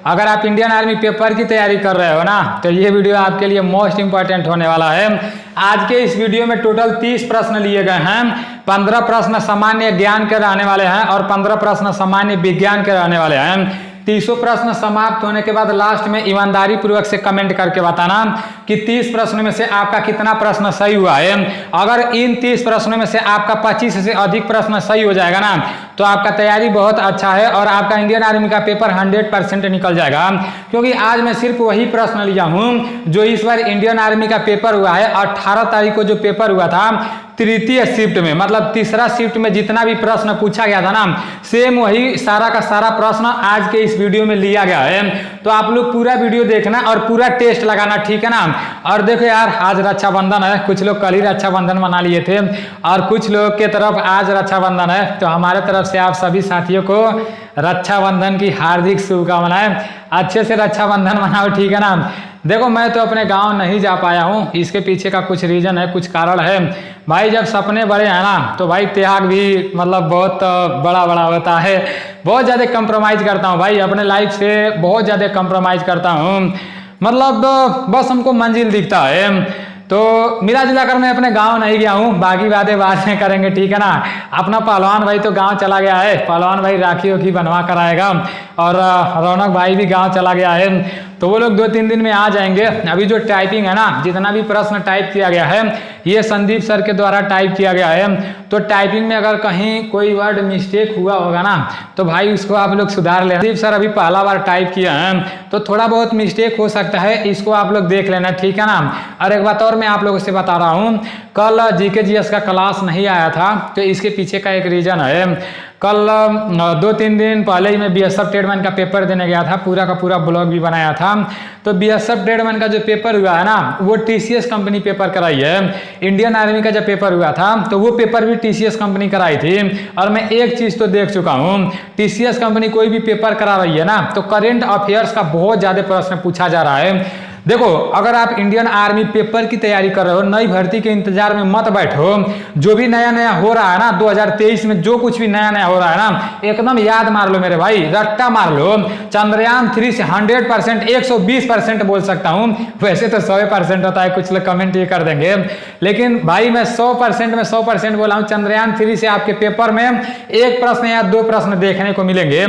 अगर आप Indian army paper की तैयारी कर रहे हो ना, तो ये वीडियो आपके लिए मोस्ट इंपॉर्टेंट होने वाला है। आज के इस वीडियो में टोटल 30 प्रश्न लिए गए हैं। 15 प्रश्न सामान्य ज्ञान के रहने वाले हैं और 15 प्रश्न सामान्य विज्ञान के रहने वाले हैं। 30 प्रश्न समाप्त होने के बाद लास्ट में ईमानदारी पूर्वक से कमेंट करके बताना कि 30 प्रश्नों में से आपका कितना प्रश्न सही हुआ है। अगर इन 30 प्रश्नों में से आपका 25 से अधिक प्रश्न सही हो जाएगा ना, तो आपका तैयारी बहुत अच्छा है और आपका इंडियन आर्मी का पेपर 100% निकल जाएगा। क्योंकि आज मैं सिर्फ वही प्रश्न लिया हूं जो इस बार इंडियन आर्मी का पेपर हुआ है। 18 तारीख को जो पेपर हुआ था तृतीय शिफ्ट में, मतलब तीसरा शिफ्ट में जितना भी प्रश्न पूछा गया था ना, सेम वही सारा का सारा प्रश्न आज के इस वीडियो में लिया गया है। तो आप लोग पूरा वीडियो देखना और पूरा टेस्ट लगाना, ठीक है ना। और देखो यार, आज रक्षाबंधन है। कुछ लोग कल ही रक्षाबंधन मना लिए थे और कुछ लोग के तरफ आज रक्षाबंधन है। तो हमारे तरफ से आप सभी साथियों को रक्षाबंधन की हार्दिक शुभकामनाएं। अच्छे से रक्षाबंधन मनाओ, ठीक है ना। देखो, मैं तो अपने गांव नहीं जा पाया हूं, इसके पीछे का कुछ रीजन है, कुछ कारण है भाई। जब सपने बड़े हैं ना, तो भाई त्याग भी मतलब बहुत बड़ा बड़ा होता है। बहुत ज़्यादा कंप्रोमाइज़ करता हूं भाई, अपने लाइफ से बहुत ज़्यादा कंप्रोमाइज़ करता हूं। मतलब बस हमको मंजिल दिखता है। तो मिला जुला कर मैं अपने गांव नहीं गया हूँ, बाकी बातें बाद में करेंगे, ठीक है ना। अपना पहलवान भाई तो गांव चला गया है, पहलवान भाई राखी वाखी बनवा कर आएगा और रौनक भाई भी गांव चला गया है। तो वो लोग 2-3 दिन में आ जाएंगे। अभी जो टाइपिंग है ना, जितना भी प्रश्न टाइप किया गया है, ये संदीप सर के द्वारा टाइप किया गया है। तो टाइपिंग में अगर कहीं कोई वर्ड मिस्टेक हुआ होगा ना, तो भाई उसको आप लोग सुधार लेना। संदीप सर अभी पहला बार टाइप किया है, तो थोड़ा बहुत मिस्टेक हो सकता है, इसको आप लोग देख लेना, ठीक है ना। और एक बात और मैं आप लोगों से बता रहा हूँ, कल जीके जीएस का क्लास नहीं आया था, तो इसके पीछे का एक रीजन है। कल 2-3 दिन पहले ही मैं बीएसएफ ट्रेडमैन का पेपर देने गया था, पूरा का पूरा ब्लॉग भी बनाया था। तो बीएसएफ ट्रेडमैन का जो पेपर हुआ है ना, वो टीसीएस कंपनी पेपर कराई है। इंडियन आर्मी का जब पेपर हुआ था, तो वो पेपर भी टीसीएस कंपनी कराई थी। और मैं एक चीज तो देख चुका हूँ, टीसीएस कंपनी कोई भी पेपर करा रही है ना, तो करेंट अफेयर्स का बहुत ज्यादा प्रश्न पूछा जा रहा है। देखो, अगर आप इंडियन आर्मी पेपर की तैयारी कर रहे हो, नई भर्ती के इंतजार में मत बैठो। जो भी नया नया हो रहा है ना, 2023 में जो कुछ भी नया नया हो रहा है ना, एकदम याद मार लो मेरे भाई, रट्टा मार लो। चंद्रयान 3 से 100%, 120% बोल सकता हूं। वैसे तो 100% होता है, कुछ लोग कमेंट ये कर देंगे, लेकिन भाई मैं 100% में 100% बोला हूं। चंद्रयान 3 से आपके पेपर में 1 प्रश्न या 2 प्रश्न देखने को मिलेंगे।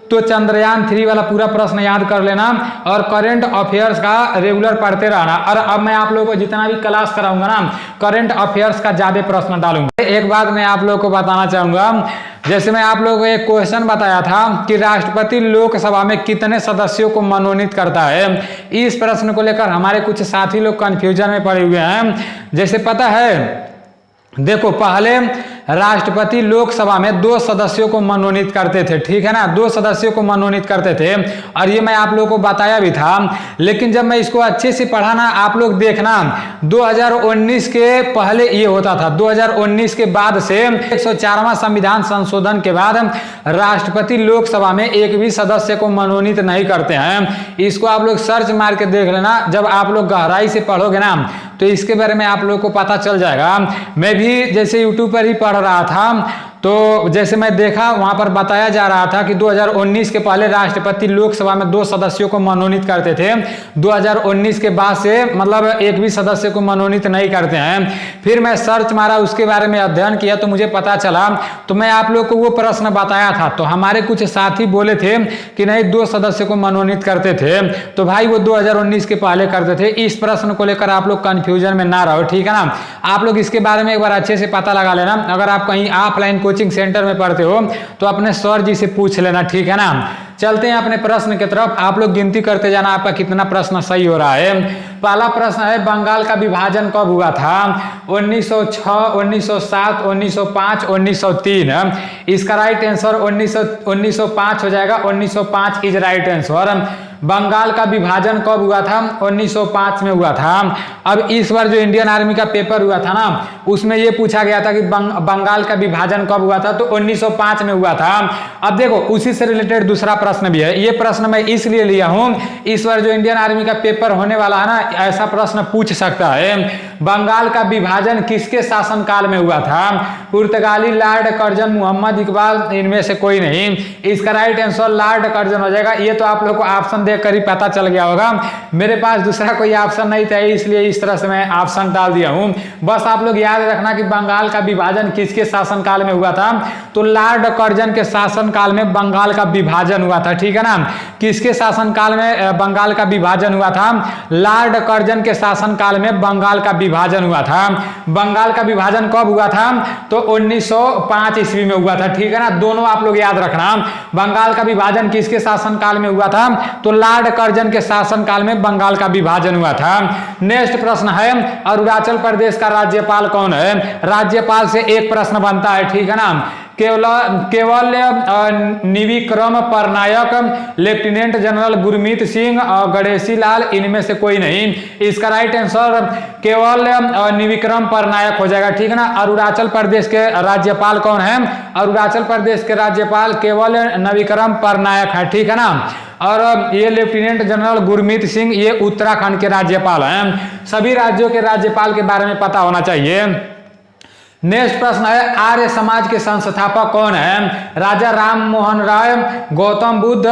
तो चंद्रयान 3 वाला पूरा प्रश्न याद कर लेना और करंट अफेयर्स का रेगुलर पढ़ते रहना। और अब मैं आप लोगों को जितना भी क्लास कराऊंगा ना, करंट अफेयर्स का ज्यादा प्रश्न डालूंगा। एक बात मैं आप लोगों को बताना चाहूंगा, जैसे मैं आप लोगों को एक क्वेश्चन बताया था कि राष्ट्रपति लोकसभा में कितने सदस्यों को मनोनीत करता है। इस प्रश्न को लेकर हमारे कुछ साथी लोग कंफ्यूजन में पड़े हुए हैं। जैसे पता है, देखो, पहले राष्ट्रपति लोकसभा में 2 सदस्यों को मनोनीत करते थे, ठीक है ना, 2 सदस्यों को मनोनीत करते थे। और ये मैं आप लोगों को बताया भी था। लेकिन जब मैं इसको अच्छे से पढ़ा ना, आप लोग देखना, 2019 के पहले ये होता था, 2019 के बाद से 104वां संविधान संशोधन के बाद राष्ट्रपति लोकसभा में एक भी सदस्य को मनोनीत नहीं करते हैं। इसको आप लोग सर्च मार के देख लेना, जब आप लोग गहराई से पढ़ोगे ना, तो इसके बारे में आप लोगों को पता चल जाएगा। मैं भी जैसे यूट्यूब पर ही पढ़ रहा था, तो जैसे मैं देखा, वहां पर बताया जा रहा था कि 2019 के पहले राष्ट्रपति लोकसभा में 2 सदस्यों को मनोनीत करते थे। 2019 के बाद से मतलब एक भी सदस्य को मनोनीत नहीं करते हैं। फिर मैं सर्च मारा, उसके बारे में अध्ययन किया, तो मुझे पता चला। तो मैं आप लोग को वो प्रश्न बताया था, तो हमारे कुछ साथी बोले थे कि नहीं, 2 सदस्य को मनोनीत करते थे। तो भाई वो 2019 के पहले करते थे। इस प्रश्न को लेकर आप लोग कंफ्यूजन में ना रहो, ठीक है ना। आप लोग इसके बारे में एक बार अच्छे से पता लगा लेना। अगर आप कहीं ऑफलाइन कोचिंग सेंटर में पढ़ते हो, तो अपने सर जी से पूछ लेना, ठीक है ना। चलते हैं अपने प्रश्न की तरफ। आप लोग गिनती करते जाना आपका कितना प्रश्न सही हो रहा है। पहला प्रश्न है, बंगाल का विभाजन कब हुआ था? 1906, 1907, 1905, 1903। इसका राइट आंसर 1905 हो जाएगा। 1905 इज राइट आंसर। बंगाल का विभाजन कब हुआ था? 1905 में हुआ था। अब इस बार जो इंडियन आर्मी का पेपर हुआ था ना, उसमें यह पूछा गया था कि बंगाल का विभाजन कब हुआ था, तो 1905 में हुआ था। अब देखो, उसी से रिलेटेड दूसरा प्रश्न भी है। ये प्रश्न मैं इसलिए लिया हूं, इस बार जो इंडियन आर्मी का पेपर होने वाला है ना, ऐसा प्रश्न पूछ सकता है। बंगाल का विभाजन किसके शासनकाल में हुआ था? पुर्तगाली, लॉर्ड कर्जन, मोहम्मद इकबाल, इनमें से कोई नहीं। इसका राइट आंसर लॉर्ड कर्जन हो जाएगा। ये तो आप लोग को ऑप्शन देखकर ही पता चल गया होगा, मेरे पास दूसरा कोई ऑप्शन नहीं था, इसलिए इस तरह से मैं ऑप्शन डाल दिया हूं। बस आप लोग याद रखना कि बंगाल का विभाजन किसके शासनकाल में हुआ था? तो लॉर्ड कर्जन के शासनकाल में बंगाल का विभाजन हुआ था, ठीक है ना। किसके शासनकाल में बंगाल का विभाजन हुआ था? लॉर्ड कर्जन के शासनकाल में बंगाल का विभाजन हुआ था। बंगाल का विभाजन कब हुआ था? तो 1905 ईस्वी में हुआ था, ठीक है ना। दोनों आप लोग याद रखना, बंगाल का विभाजन किसके शासनकाल में हुआ था? तो लॉर्ड कर्जन के शासनकाल में बंगाल का विभाजन हुआ था। नेक्स्ट प्रश्न है, अरुणाचल प्रदेश का राज्यपाल कौन है? राज्यपाल से एक प्रश्न बनता है, ठीक है ना। केवल निविक्रम पटनायक, लेफ्टिनेंट जनरल गुरमीत सिंह और गणेशी लाल, इनमें से कोई नहीं। इसका राइट आंसर केवल निविक्रम पटनायक हो जाएगा, ठीक है ना। अरुणाचल प्रदेश के राज्यपाल कौन है? अरुणाचल प्रदेश के राज्यपाल केवल निविक्रम पटनायक है, ठीक है ना। और ये लेफ्टिनेंट जनरल गुरमीत सिंह, ये उत्तराखंड के राज्यपाल हैं। सभी राज्यों के राज्यपाल के बारे में पता होना चाहिए। नेक्स्ट प्रश्न है, आर्य समाज के संस्थापक कौन है? राजा राम मोहन राय, गौतम बुद्ध,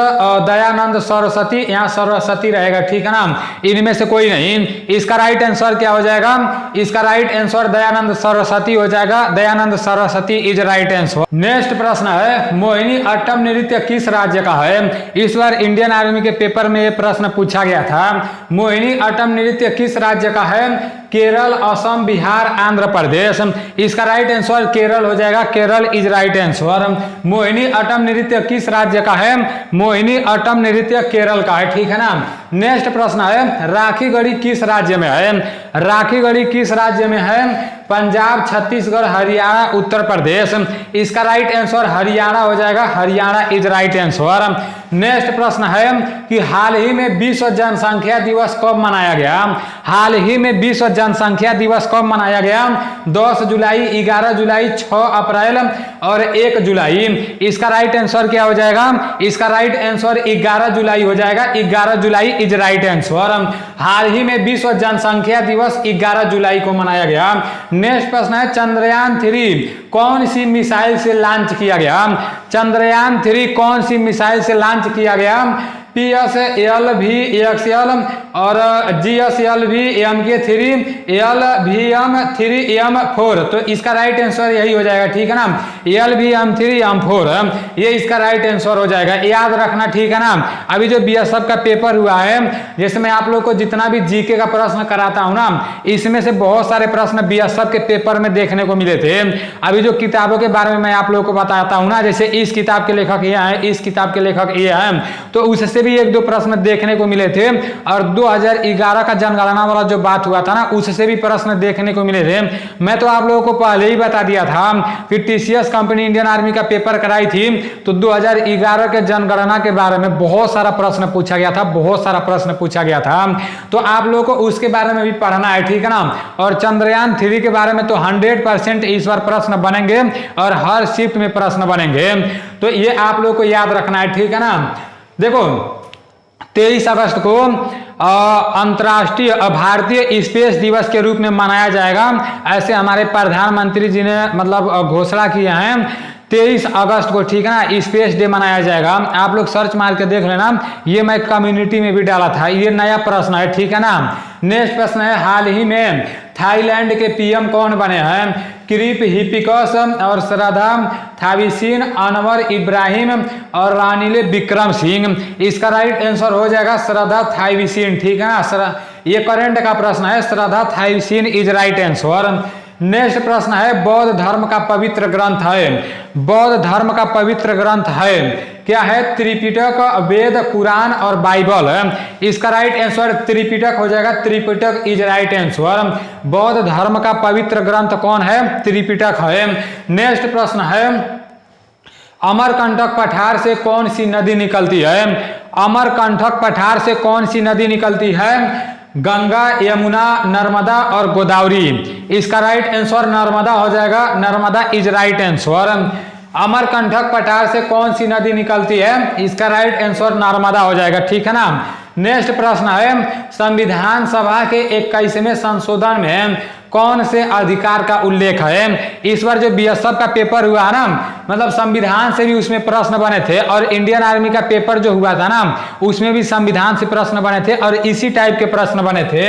दयानंद सरस्वती, यहाँ सरस्वती रहेगा, ठीक है ना। इनमें से कोई नहीं। इसका राइट आंसर क्या हो जाएगा? इसका राइट आंसर दयानंद सरस्वती हो जाएगा। Dayanand Saraswati is right answer. Next प्रश्न है, मोहिनी अट्टम नृत्य किस राज्य का है? इस बार इंडियन आर्मी के पेपर में यह प्रश्न पूछा गया था। मोहिनी अट्टम नृत्य किस राज्य का है? केरल, असम, बिहार, आंध्र प्रदेश। इसका राइट आंसर केरल हो जाएगा। Kerala is right answer. Mohiniyattam नृत्य किस राज्य का है? मोहिनी अट्टम नृत्य केरल का है, ठीक है ना। नेक्स्ट प्रश्न है, राखी गढ़ी किस राज्य में है? राखी गढ़ी किस राज्य में है? पंजाब, छत्तीसगढ़, हरियाणा, उत्तर प्रदेश। इसका राइट आंसर हरियाणा हो जाएगा। Haryana is right answer. Next प्रश्न है कि हाल ही में विश्व जनसंख्या दिवस कब मनाया गया? हाल ही में विश्व जनसंख्या दिवस कब मनाया गया? 10 जुलाई, 11 जुलाई, 6 अप्रैल और 1 जुलाई। इसका राइट आंसर क्या हो जाएगा? इसका राइट आंसर 11 जुलाई हो जाएगा। 11 जुलाई इज राइट आंसर। हाल ही में विश्व जनसंख्या दिवस 11 जुलाई को मनाया गया। नेक्स्ट प्रश्न है, चंद्रयान 3 कौन सी मिसाइल से लॉन्च किया गया? चंद्रयान 3 कौन सी मिसाइल से लॉन्च किया गया? PSLV-XL और GSLV-MK3, LVM-3M4। तो इसका राइट आंसर यही हो जाएगा, ठीक है ना। LVM-3M4 ये इसका राइट आंसर हो जाएगा, याद रखना, ठीक है ना। अभी जो BSF का पेपर हुआ है, जैसे मैं आप लोग को जितना भी जीके का प्रश्न कराता हूं ना, इसमें से बहुत सारे प्रश्न BSF के पेपर में देखने को मिले थे। अभी जो किताबों के बारे में मैं आप लोग को बताता हूं ना, जैसे इस किताब के लेखक ये हैं, इस किताब के लेखक ये हैं, तो उससे भी 1-2 प्रश्न देखने को मिले थे। और 2011 का जनगणना वाला जो बात हुआ था ना, उससे भी प्रश्न देखने को मिले थे। मैं तो आप लोगों को पहले ही बता दिया था कि TCS कंपनी इंडियन आर्मी का पेपर कराई थी, तो 2011 के जनगणना के बारे में बहुत सारा प्रश्न पूछा गया था, बहुत सारा प्रश्न पूछा गया था। तो आप लोगों को उसके बारे में भी पढ़ना है, ठीक है ना। और चंद्रयान 3 के बारे में तो 100% इस बार प्रश्न बनेंगे और हर शिफ्ट में प्रश्न बनेंगे, तो ये आप लोग को याद रखना है, ठीक है ना। देखो 23 अगस्त को अंतर्राष्ट्रीय भारतीय स्पेस दिवस के रूप में मनाया जाएगा, ऐसे हमारे प्रधानमंत्री जी ने मतलब घोषणा किया है। 23 अगस्त को, ठीक है ना, स्पेस डे मनाया जाएगा। आप लोग सर्च मार के देख लेना, ये मैं कम्युनिटी में भी डाला था, ये नया प्रश्न है, ठीक है ना। नेक्स्ट प्रश्न है, हाल ही में थाईलैंड के PM कौन बने हैं? क्रिप हिपिकस और श्रद्धा थाविसीन, अनवर इब्राहिम और रानिल विक्रम सिंह। इसका राइट आंसर हो जाएगा श्रद्धा थाविसीन, ठीक है ना। ये करंट का प्रश्न है, श्रद्धा थाविसीन इज राइट आंसर। नेक्स्ट प्रश्न है, बौद्ध धर्म का पवित्र ग्रंथ है, बौद्ध धर्म का पवित्र ग्रंथ है क्या है? त्रिपिटक, वेद, कुरान और बाइबल। इसका राइट आंसर त्रिपिटक हो जाएगा। Tripitaka is right answer. बौद्ध धर्म का पवित्र ग्रंथ कौन है? त्रिपिटक है। नेक्स्ट प्रश्न है, अमरकंटक पठार से कौन सी नदी निकलती है? अमरकंटक पठार से कौन सी नदी निकलती है? गंगा, यमुना, नर्मदा और गोदावरी। इसका राइट आंसर नर्मदा हो जाएगा। Narmada is right answer. Amarkantak पठार से कौन सी नदी निकलती है? इसका राइट आंसर नर्मदा हो जाएगा, ठीक है ना। नेक्स्ट प्रश्न है संविधान सभा के 21वें संशोधन में कौन से अधिकार का उल्लेख है। इस बार जो बीएसएफ का पेपर हुआ है ना, मतलब संविधान से भी उसमें प्रश्न बने थे, और इंडियन आर्मी का पेपर जो हुआ था ना उसमें भी संविधान से प्रश्न बने थे और इसी टाइप के प्रश्न बने थे।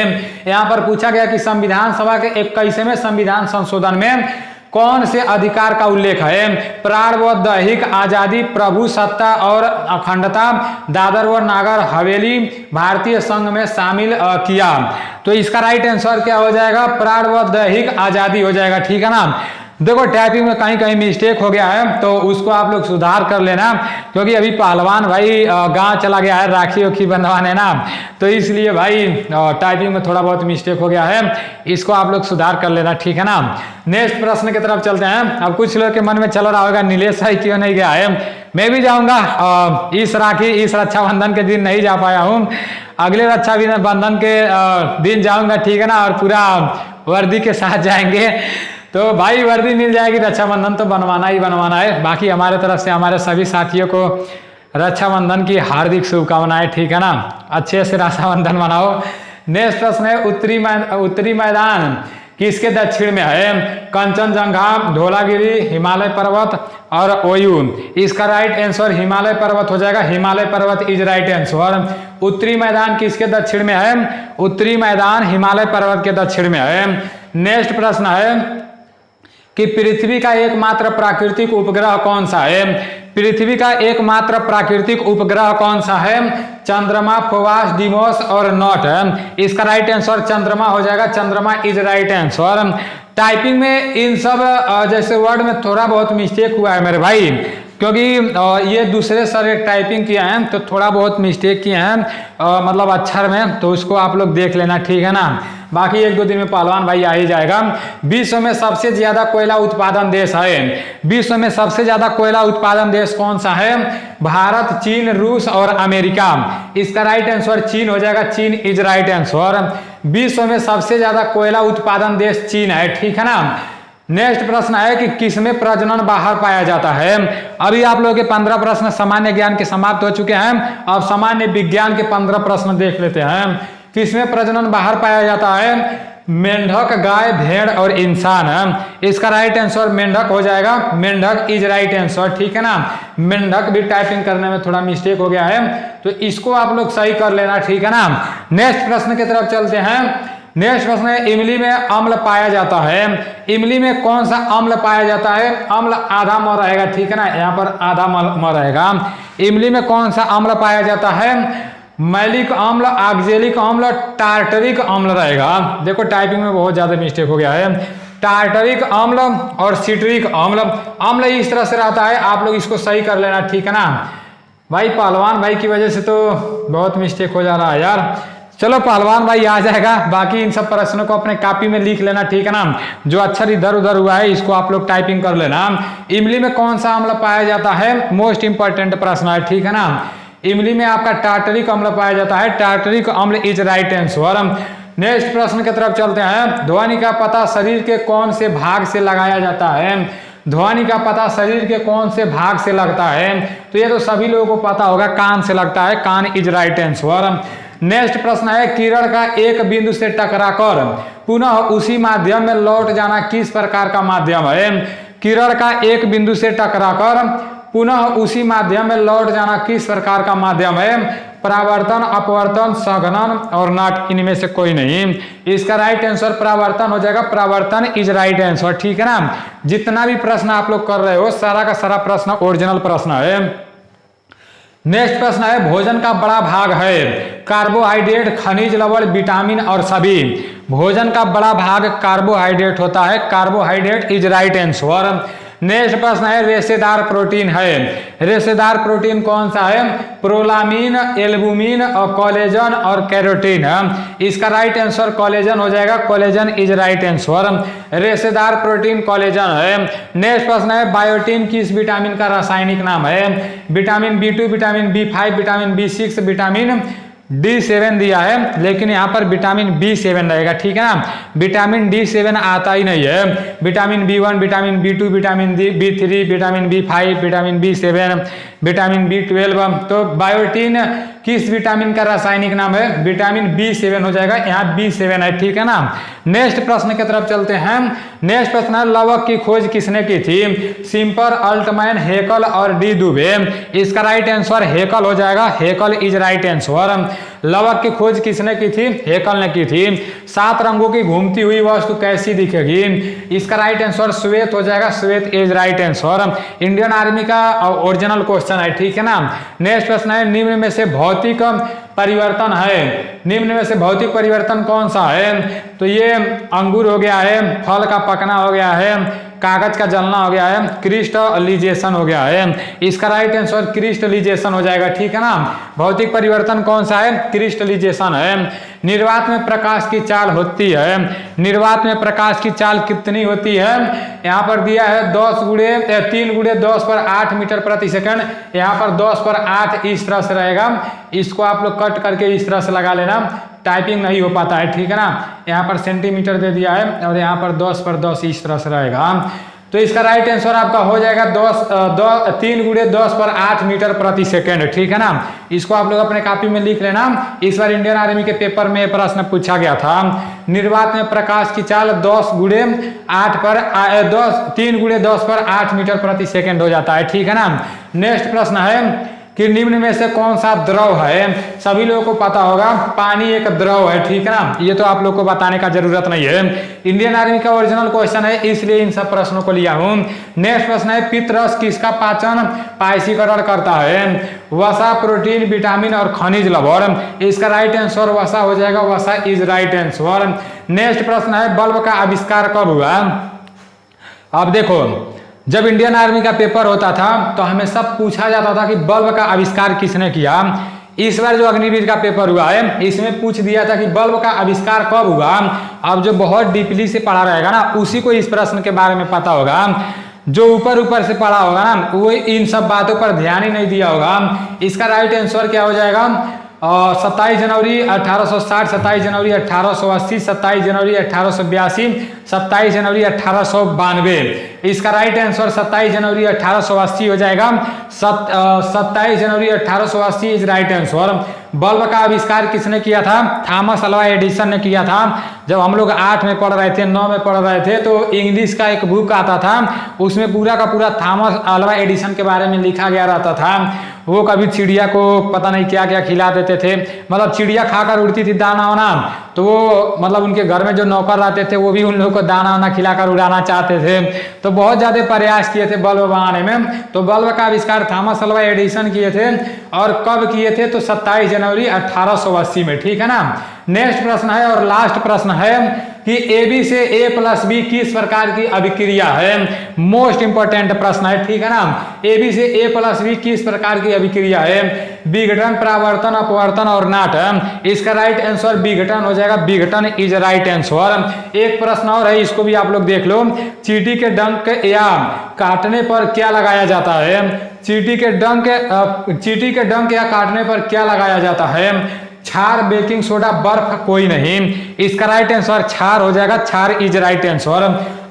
यहाँ पर पूछा गया कि संविधान सभा के 21वें संविधान संशोधन में कौन से अधिकार का उल्लेख है। प्राण व दैहिक आजादी, प्रभु सत्ता और अखंडता, दादर व नागर हवेली भारतीय संघ में शामिल किया। तो इसका राइट आंसर क्या हो जाएगा, प्राण व दैहिक आजादी हो जाएगा। ठीक है ना। देखो टाइपिंग में कहीं कहीं मिस्टेक हो गया है तो उसको आप लोग सुधार कर लेना, क्योंकि अभी पहलवान भाई गांव चला गया है राखी उखी बंधवाने ना, तो इसलिए भाई टाइपिंग में थोड़ा बहुत मिस्टेक हो गया है, इसको आप लोग सुधार कर लेना। ठीक है ना। नेक्स्ट प्रश्न की तरफ चलते हैं। अब कुछ लोग के मन में चल रहा होगा नीलेश भाई क्यों नहीं गया है। मैं भी जाऊंगा, इस रक्षाबंधन के दिन नहीं जा पाया हूँ, अगले रक्षाबंधन के दिन जाऊंगा। ठीक है ना। और पूरा वर्दी के साथ जाएंगे, तो भाई वर्दी मिल जाएगी, रक्षाबंधन तो बनवाना ही बनवाना है। बाकी हमारे तरफ से हमारे सभी साथियों को रक्षाबंधन की हार्दिक शुभकामनाएं। ठीक है ना। अच्छे से रक्षाबंधन मनाओ। नेक्स्ट प्रश्न है उत्तरी मैदान किसके दक्षिण में है। कंचनजंगा, धौलागिरी, हिमालय पर्वत और ओयू। इसका राइट आंसर हिमालय पर्वत हो जाएगा। हिमालय पर्वत इज राइट आंसर। उत्तरी मैदान किसके दक्षिण में है। उत्तरी मैदान हिमालय पर्वत के दक्षिण में है। नेक्स्ट प्रश्न है कि पृथ्वी का एकमात्र प्राकृतिक उपग्रह कौन सा है। पृथ्वी का एकमात्र प्राकृतिक उपग्रह कौन सा है। चंद्रमा, फोवास, डिमोस और नॉट है। इसका राइट आंसर चंद्रमा हो जाएगा। चंद्रमा इज राइट आंसर। टाइपिंग में इन सब जैसे वर्ड में थोड़ा बहुत मिस्टेक हुआ है मेरे भाई, क्योंकि ये दूसरे सर टाइपिंग किए हैं तो थोड़ा बहुत मिस्टेक किए हैं मतलब अक्षर में, तो उसको आप लोग देख लेना। ठीक है ना। बाकी 1-2 दिन में पहलवान भाई आ ही जाएगा। विश्व में सबसे ज्यादा कोयला उत्पादन देश है। विश्व में सबसे ज्यादा कोयला उत्पादन देश कौन सा है। भारत, चीन, रूस और अमेरिका। इसका राइट आंसर चीन हो जाएगा। चीन इज राइट आंसर। विश्व में सबसे ज्यादा कोयला उत्पादन देश चीन है। ठीक है ना। नेक्स्ट प्रश्न है कि किसमें प्रजनन बाहर पाया जाता है। अभी आप लोगों के 15 प्रश्न सामान्य ज्ञान के समाप्त हो चुके हैं। अब सामान्य विज्ञान के 15 प्रश्न देख लेते हैं। किसमें प्रजनन बाहर पाया जाता है। मेंढक, गाय, भेड़ और इंसान है। इसका राइट आंसर मेंढक हो जाएगा। मेंढक इज राइट आंसर। ठीक है ना। मेंढक भी टाइपिंग करने में थोड़ा मिस्टेक हो गया है, तो इसको आप लोग सही कर लेना। ठीक है ना। नेक्स्ट प्रश्न की तरफ चलते हैं। नेक्स्ट प्रश्न है इमली में अम्ल पाया जाता है। इमली में कौन सा अम्ल पाया जाता है। अम्ल आधा म रहेगा। ठीक है ना। यहाँ पर आधा म रहेगा। इमली में कौन सा अम्ल पाया जाता है। मैलिक अम्ल, ऑक्जेलिक अम्ल, टार्टरिक अम्ल रहेगा। देखो टाइपिंग में बहुत ज्यादा मिस्टेक हो गया है। टार्टरिक अम्ल और सिट्रिक अम्ल। अम्ल इस तरह से रहता है, आप लोग इसको सही कर लेना। ठीक है ना। भाई पहलवान भाई की वजह से तो बहुत मिस्टेक हो जा रहा है यार। चलो पहलवान भाई आ जाएगा, बाकी इन सब प्रश्नों को अपने कॉपी में लिख लेना। ठीक है ना। जो अक्षर इधर उधर हुआ है इसको आप लोग टाइपिंग कर लेना। इमली में कौन सा अम्ल पाया जाता है, मोस्ट इंपॉर्टेंट प्रश्न है। ठीक है ना। इमली में आपका टार्टरिक अम्ल पाया जाता है। टार्टरिक अम्ल इज राइट आंसर। नेक्स्ट प्रश्न की तरफ चलते हैं। ध्वनि का पता शरीर के कौन से भाग से लगाया जाता है। ध्वनि का पता शरीर के कौन से भाग से लगता है। तो ये तो सभी लोगों को पता होगा, कान से लगता है। कान इज राइट आंसर। नेक्स्ट प्रश्न है किरण का एक बिंदु से टकराकर पुनः उसी माध्यम में लौट जाना किस प्रकार का माध्यम है। किरण का एक बिंदु से टकराकर पुनः उसी माध्यम में लौट जाना किस प्रकार का माध्यम है। परावर्तन, अपवर्तन, संघनन और नाट, इनमें से कोई नहीं। इसका राइट आंसर परावर्तन हो जाएगा। परावर्तन इज राइट आंसर। ठीक है ना। जितना भी प्रश्न आप लोग कर रहे हो सारा का सारा प्रश्न ओरिजिनल प्रश्न है। नेक्स्ट प्रश्न है भोजन का बड़ा भाग है कार्बोहाइड्रेट, खनिज, लवण, विटामिन और सभी। भोजन का बड़ा भाग कार्बोहाइड्रेट होता है। Carbohydrate is right answer. Next प्रश्न है रेशेदार प्रोटीन है। रेशेदार प्रोटीन कौन सा है। प्रोलामीन, एल्बुमिन और कोलेजन और कैरोटीन। इसका राइट आंसर कोलेजन हो जाएगा। Collagen is right answer. रेशेदार प्रोटीन कोलेजन है। नेक्स्ट प्रश्न है बायोटीन किस विटामिन का रासायनिक नाम है। Vitamin B2, vitamin B5, vitamin B6, vitamin D7 दिया है, लेकिन यहाँ पर विटामिन B7 रहेगा। ठीक है ना। विटामिन D7 आता ही नहीं है। Vitamin B1, vitamin B2, vitamin B3, vitamin B5, vitamin B7 vitamin B12। तो बायोटीन किस विटामिन का रासायनिक नाम है? विटामिन B7 हो जाएगा, यहाँ B7 है, ठीक है ना। नेक्स्ट प्रश्न की तरफ चलते हैं। नेक्स्ट प्रश्न है लवक की खोज किसने की थी? सिम्पर, अल्टमैन, हेकल और डी दुबे। इसका राइट आंसर हेकल हो जाएगा, हेकल इज राइट आंसर। लवक की खोज किसने की थी? हेकल ने की थी। 7 रंगों की घूमती हुई वस्तु कैसी दिखेगी? इसका राइट आंसर श्वेत हो जाएगा, श्वेत is right answer. Indian army का ओरिजिनल क्वेश्चन है, ठीक है ना। नेक्स्ट प्रश्न है निम्न में से भौतिक परिवर्तन है, निम्न में से भौतिक परिवर्तन कौन सा है? तो ये अंगूर हो गया है, फल का पकना हो गया है, कागज का जलना हो गया है, क्रिस्टलाइजेशन हो गया है। इसका राइट आंसर क्रिस्टलाइजेशन हो जाएगा, ठीक है ना। भौतिक परिवर्तन कौन सा है? क्रिस्टलाइजेशन है। निर्वात में प्रकाश की चाल होती है, निर्वात में प्रकाश की चाल कितनी होती है? यहाँ पर दिया है 3 × 10⁸ मीटर प्रति सेकंड, यहाँ पर 10⁸ इस तरह से रहेगा। इसको आप लोग कट करके इस तरह से लगा लेना, टाइपिंग नहीं हो पाता है, ठीक है ना। यहाँ पर सेंटीमीटर दे दिया है और यहाँ पर 10/10 इस तरह से रहेगा। तो इसका राइट आंसर आपका हो जाएगा 3 × 10⁸ मीटर प्रति सेकंड, ठीक है ना। इसको आप लोग अपने कॉपी में लिख लेना। इस बार इंडियन आर्मी के पेपर में प्रश्न पूछा गया था। निर्वात में प्रकाश की चाल 3 × 10⁸ मीटर प्रति सेकंड हो जाता है, ठीक है ना। नेक्स्ट प्रश्न है कि निम्न में से कौन सा द्रव है? सभी लोगों को पता होगा पानी एक द्रव है, ठीक है ना। ये तो आप लोग को बताने का जरूरत नहीं है, इंडियन आर्मी का ओरिजिनल क्वेश्चन है, इसलिए इन सब प्रश्नों को लिया हूं। नेक्स्ट प्रश्न है पित्तरस किसका पाचन पायसीकरण करता है? वसा, प्रोटीन, विटामिन और खनिज लवण। इसका राइट आंसर वसा हो जाएगा, वसा इज राइट आंसर। नेक्स्ट प्रश्न है बल्ब का आविष्कार कब हुआ? अब देखो जब इंडियन आर्मी का पेपर होता था तो हमें सब पूछा जाता था कि बल्ब का आविष्कार किसने किया। इस बार जो अग्निवीर का पेपर हुआ है इसमें पूछ दिया था कि बल्ब का आविष्कार कब हुआ। अब जो बहुत डीपली से पढ़ा रहेगा ना उसी को इस प्रश्न के बारे में पता होगा। जो ऊपर से पढ़ा होगा ना वो इन सब बातों पर ध्यान ही नहीं दिया होगा। इसका राइट आंसर क्या हो जाएगा? 27 जनवरी 1860, 27 जनवरी 1880, 27 जनवरी 1882, 27 जनवरी 1892। इसका राइट आंसर 27 जनवरी 1880 हो जाएगा। 27 जनवरी 1880 इज राइट आंसर। बल्ब का आविष्कार किसने किया था? थॉमस अल्वा एडिसन ने किया था। जब हम लोग 8 में पढ़ रहे थे, 9 में पढ़ रहे थे तो इंग्लिश का एक बुक आता था, उसमें पूरा का पूरा थॉमस अल्वा एडिसन के बारे में लिखा गया रहता था। वो कभी चिड़िया को पता नहीं क्या क्या खिला देते थे, मतलब चिड़िया खाकर उड़ती थी दाना वाना, तो वो मतलब उनके घर में जो नौकर रहते थे वो भी उन लोगों को दाना वाना खिलाकर उड़ाना चाहते थे। तो बहुत ज्यादा प्रयास किए थे बल्ब बनाने में। तो बल्ब का आविष्कार थॉमस अल्वा एडिसन किए थे। और कब किए थे? तो 27 जनवरी 1880 में, ठीक है ना। नेक्स्ट प्रश्न है और लास्ट प्रश्न है कि AB से A+B किस प्रकार की अभिक्रिया है? मोस्ट इंपोर्टेंट प्रश्न है, ठीक है ना। AB से A+B किस प्रकार की अभिक्रिया है? विघटन, परावर्तन, अपवर्तन और नाट। इसका राइट आंसर विघटन हो जाएगा, विघटन इज राइट आंसर। एक प्रश्न और है, इसको भी आप लोग देख लो। चींटी के डंक या काटने पर क्या लगाया जाता है? चींटी के डंक या काटने पर क्या लगाया जाता है? क्षार, बेकिंग सोडा, बर्फ, कोई नहीं। इसका राइट आंसर क्षार हो जाएगा, क्षार इज राइट आंसर।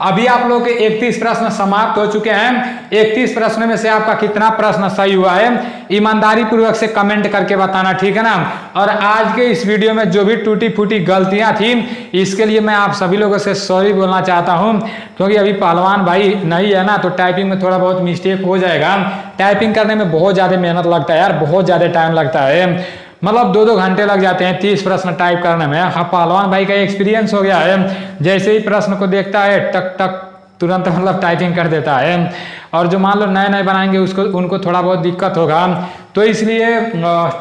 अभी आप लोग के 31 प्रश्न समाप्त हो चुके हैं। 31 प्रश्न में से आपका कितना प्रश्न सही हुआ है ईमानदारी पूर्वक से कमेंट करके बताना, ठीक है ना। और आज के इस वीडियो में जो भी टूटी फूटी गलतियां थी इसके लिए मैं आप सभी लोगों से सॉरी बोलना चाहता हूं, क्योंकि अभी पहलवान भाई नहीं है ना तो टाइपिंग में थोड़ा बहुत मिस्टेक हो जाएगा। टाइपिंग करने में बहुत ज्यादा मेहनत लगता है यार, बहुत ज्यादा टाइम लगता है, मतलब 2-2 घंटे लग जाते हैं 30 प्रश्न टाइप करने में। हाँ, पहलवान भाई का एक्सपीरियंस हो गया है, जैसे ही प्रश्न को देखता है टक टक तुरंत मतलब टाइपिंग कर देता है। और जो मान लो नए बनाएंगे उनको थोड़ा बहुत दिक्कत होगा, तो इसलिए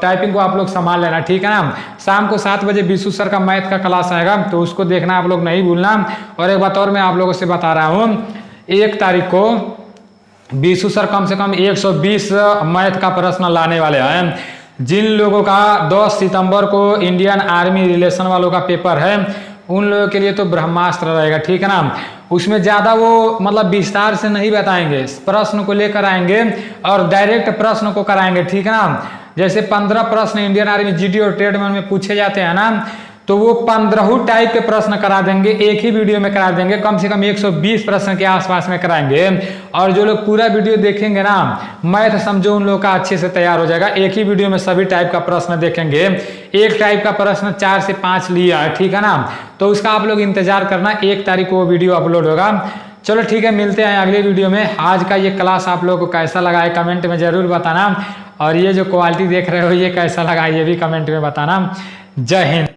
टाइपिंग को आप लोग संभाल लेना, ठीक है ना। शाम को 7 बजे विशु सर का मैथ का क्लास आएगा तो उसको देखना आप लोग नहीं भूलना। और एक बात और मैं आप लोगों से बता रहा हूँ, 1 तारीख को विशु सर कम से कम 120 मैथ का प्रश्न लाने वाले हैं। जिन लोगों का 10 सितंबर को इंडियन आर्मी रिलेशन वालों का पेपर है उन लोगों के लिए तो ब्रह्मास्त्र रहेगा, ठीक है ना। उसमें ज़्यादा वो मतलब विस्तार से नहीं बताएंगे, प्रश्न को लेकर आएंगे और डायरेक्ट प्रश्न को कराएंगे, ठीक है ना। जैसे 15 प्रश्न इंडियन आर्मी GD और ट्रेडमैन में पूछे जाते हैं ना, तो वो 15 टाइप के प्रश्न करा देंगे, एक ही वीडियो में करा देंगे। कम से कम 120 प्रश्न के आसपास में कराएंगे। और जो लोग पूरा वीडियो देखेंगे ना, मैथ समझो उन लोगों का अच्छे से तैयार हो जाएगा। एक ही वीडियो में सभी टाइप का प्रश्न देखेंगे। एक टाइप का प्रश्न 4 से 5 लिया है, ठीक है ना। तो उसका आप लोग इंतजार करना, 1 तारीख को वो वीडियो अपलोड होगा। चलो ठीक है, मिलते हैं अगले वीडियो में। आज का ये क्लास आप लोगों को कैसा लगा है कमेंट में जरूर बताना। और ये जो क्वालिटी देख रहे हो ये कैसा लगा ये भी कमेंट में बताना। जय हिंद।